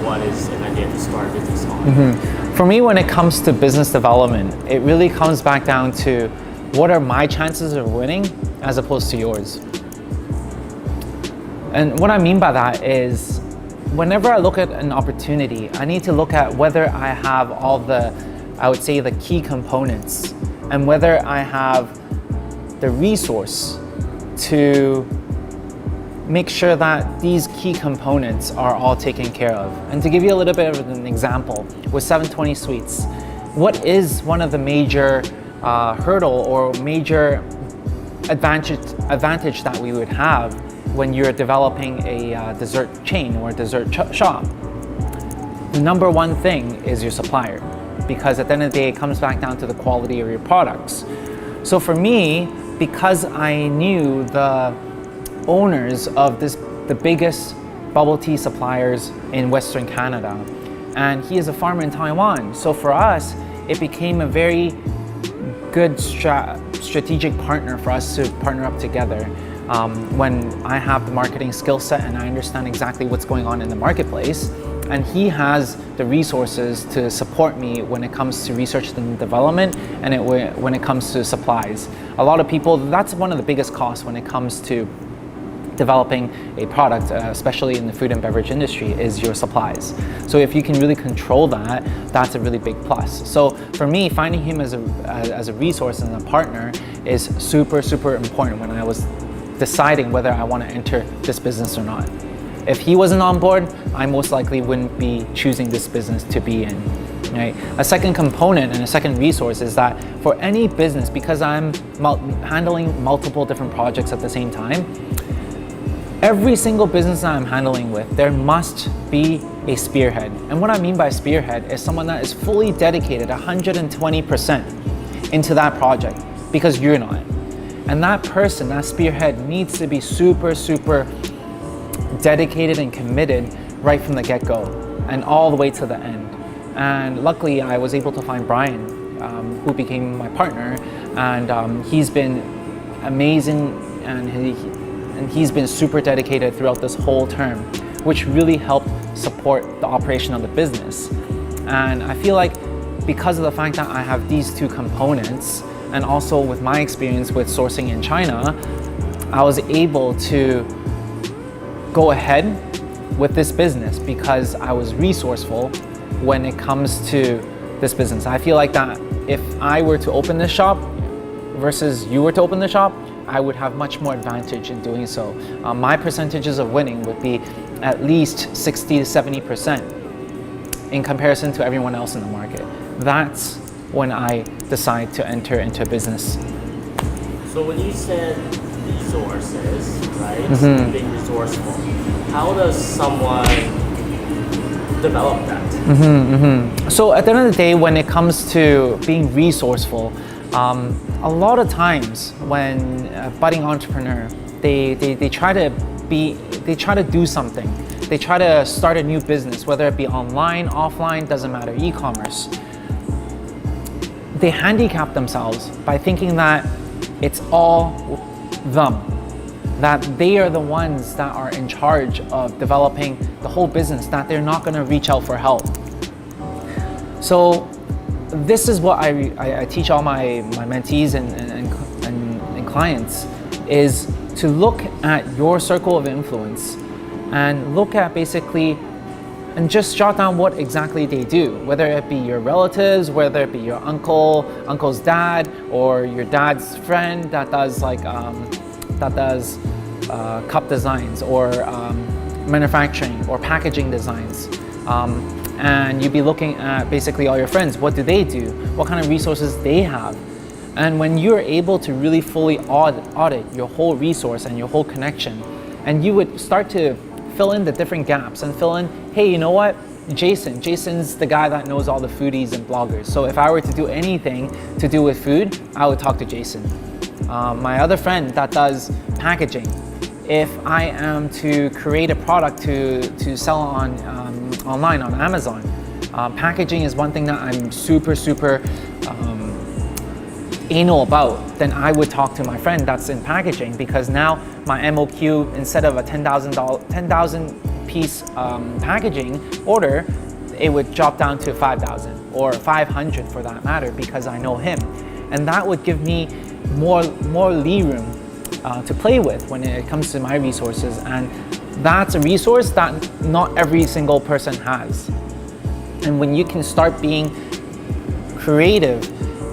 what is an idea to start a business on? For me, when it comes to business development, it really comes back down to what are my chances of winning as opposed to yours. And what I mean by that is, whenever I look at an opportunity, I need to look at whether I have all the, I would say, the key components, and whether I have the resource to make sure that these key components are all taken care of. And to give you a little bit of an example, with 720 Sweets, what is one of the major hurdle or major advantage that we would have when you're developing a dessert chain or a dessert shop? The number one thing is your supplier, because at the end of the day, it comes back down to the quality of your products. So for me, because I knew the owners of the biggest bubble tea suppliers in Western Canada, and he is a farmer in Taiwan. So for us, it became a very good strategic partner for us to partner up together. When I have the marketing skill set and I understand exactly what's going on in the marketplace, and he has the resources to support me when it comes to research and development, and when it comes to supplies. A lot of people, that's one of the biggest costs when it comes to developing a product, especially in the food and beverage industry, is your supplies. So if you can really control that, that's a really big plus. So for me, finding him as a resource and a partner is super, super important when I was deciding whether I want to enter this business or not. If he wasn't on board, I most likely wouldn't be choosing this business to be in. Right? A second component and a second resource is that for any business, because I'm handling multiple different projects at the same time, every single business that I'm handling with, there must be a spearhead. And what I mean by spearhead is someone that is fully dedicated 120% into that project, because you're not. And that person, that spearhead, needs to be super, super dedicated and committed right from the get-go and all the way to the end. And luckily, I was able to find Brian, who became my partner, and he's been amazing, and he's been super dedicated throughout this whole term, which really helped support the operation of the business. And I feel like because of the fact that I have these two components, and also with my experience with sourcing in China, I was able to go ahead with this business because I was resourceful when it comes to this business. I feel like that if I were to open this shop versus you were to open the shop, I would have much more advantage in doing so. My percentages of winning would be at least 60 to 70% in comparison to everyone else in the market. That's when I decide to enter into a business. So when you said resources, right, being resourceful, how does someone develop that? So at the end of the day, when it comes to being resourceful, a lot of times when a budding entrepreneur, they try to do something. They try to start a new business, whether it be online, offline, doesn't matter, e-commerce. They handicap themselves by thinking that it's all them, that they are the ones that are in charge of developing the whole business, that they're not gonna reach out for help. So this is what I teach all my mentees and clients, is to look at your circle of influence and look at basically, and just jot down what exactly they do, whether it be your relatives, whether it be your uncle's dad, or your dad's friend that does cup designs, or manufacturing or packaging designs. And you'd be looking at basically all your friends. What do they do? What kind of resources they have? And when you're able to really fully audit your whole resource and your whole connection, and you would start to fill in the different gaps and fill in, hey, you know what? Jason's the guy that knows all the foodies and bloggers. So if I were to do anything to do with food, I would talk to Jason. My other friend that does packaging, if I am to create a product to sell on online on Amazon, packaging is one thing that I'm super anal about, then I would talk to my friend that's in packaging, because now my MOQ, instead of a $10,000 piece packaging order, it would drop down to 5,000 or 500 for that matter, because I know him. And that would give me more lee room to play with when it comes to my resources. And that's a resource that not every single person has. And when you can start being creative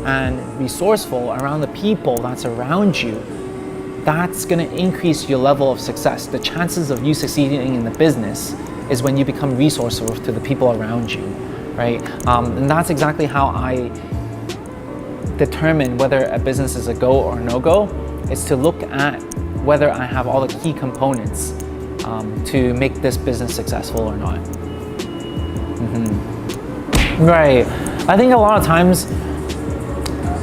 and resourceful around the people that's around you, that's going to increase your level of success. The chances of you succeeding in the business is when you become resourceful to the people around you, right? And that's exactly how I determine whether a business is a go or no go, is to look at whether I have all the key components to make this business successful or not. Right. I think a lot of times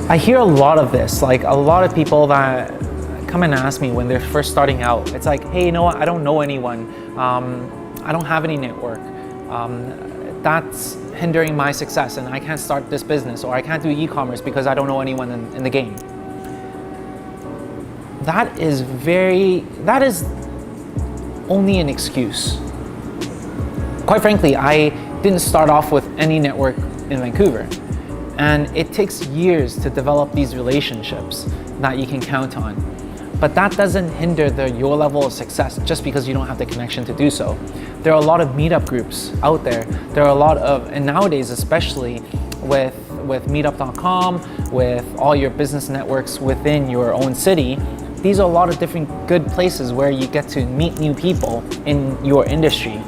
I hear a lot of this, like a lot of people that come and ask me when they're first starting out. It's like, hey, you know what? I don't know anyone. I don't have any network. That's hindering my success, and I can't start this business, or I can't do e-commerce because I don't know anyone in the game. That is only an excuse. Quite frankly, I didn't start off with any network in Vancouver. And it takes years to develop these relationships that you can count on. But that doesn't hinder your level of success just because you don't have the connection to do so. There are a lot of meetup groups out there. There are a lot of, and nowadays especially with meetup.com, with all your business networks within your own city, these are a lot of different good places where you get to meet new people in your industry.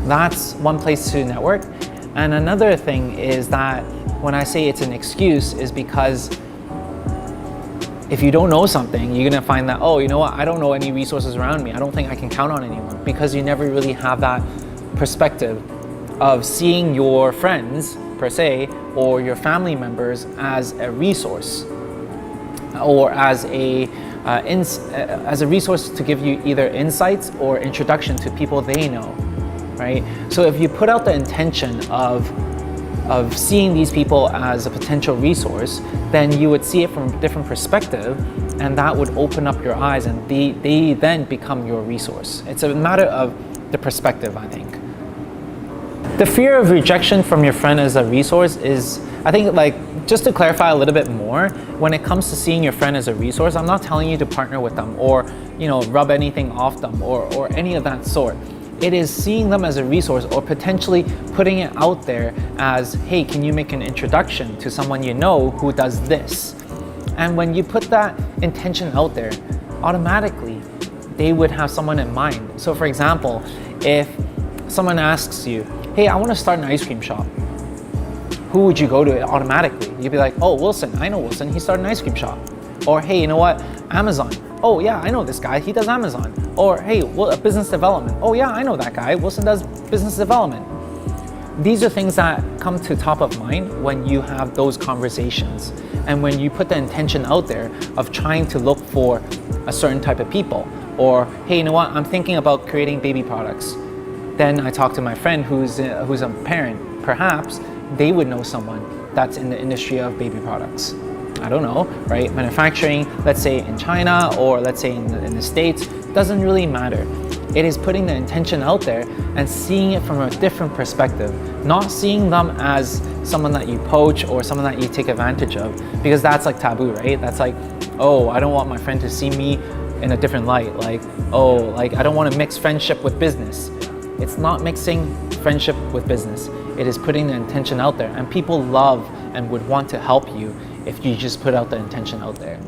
That's one place to network. And another thing is that when I say it's an excuse is because if you don't know something, you're gonna find that, oh, you know what, I don't know any resources around me. I don't think I can count on anyone, because you never really have that perspective of seeing your friends, per se, or your family members as a resource, or as a resource to give you either insights or introduction to people they know, right? So if you put out the intention of seeing these people as a potential resource, then you would see it from a different perspective, and that would open up your eyes, and they then become your resource. It's a matter of the perspective, I think. The fear of rejection from your friend as a resource is, I think, like, just to clarify a little bit more, when it comes to seeing your friend as a resource, I'm not telling you to partner with them or, you know, rub anything off them or any of that sort. It is seeing them as a resource, or potentially putting it out there as, hey, can you make an introduction to someone you know who does this? And when you put that intention out there, automatically they would have someone in mind. So for example, if someone asks you, hey, I want to start an ice cream shop, who would you go to automatically? You'd be like, oh, Wilson, I know Wilson, he started an ice cream shop. Or hey, you know what, Amazon. Oh yeah, I know this guy, he does Amazon. Or hey, business development. Oh yeah, I know that guy, Wilson does business development. These are things that come to top of mind when you have those conversations, and when you put the intention out there of trying to look for a certain type of people. Or hey, you know what, I'm thinking about creating baby products. Then I talk to my friend who's a parent. Perhaps they would know someone that's in the industry of baby products. I don't know, right? Manufacturing, let's say in China, or let's say in the States, doesn't really matter. It is putting the intention out there and seeing it from a different perspective, not seeing them as someone that you poach or someone that you take advantage of, because that's like taboo, right? That's like, oh, I don't want my friend to see me in a different light. Like, oh, like I don't want to mix friendship with business. It's not mixing friendship with business. It is putting the intention out there, and people love and would want to help you if you just put out the intention out there.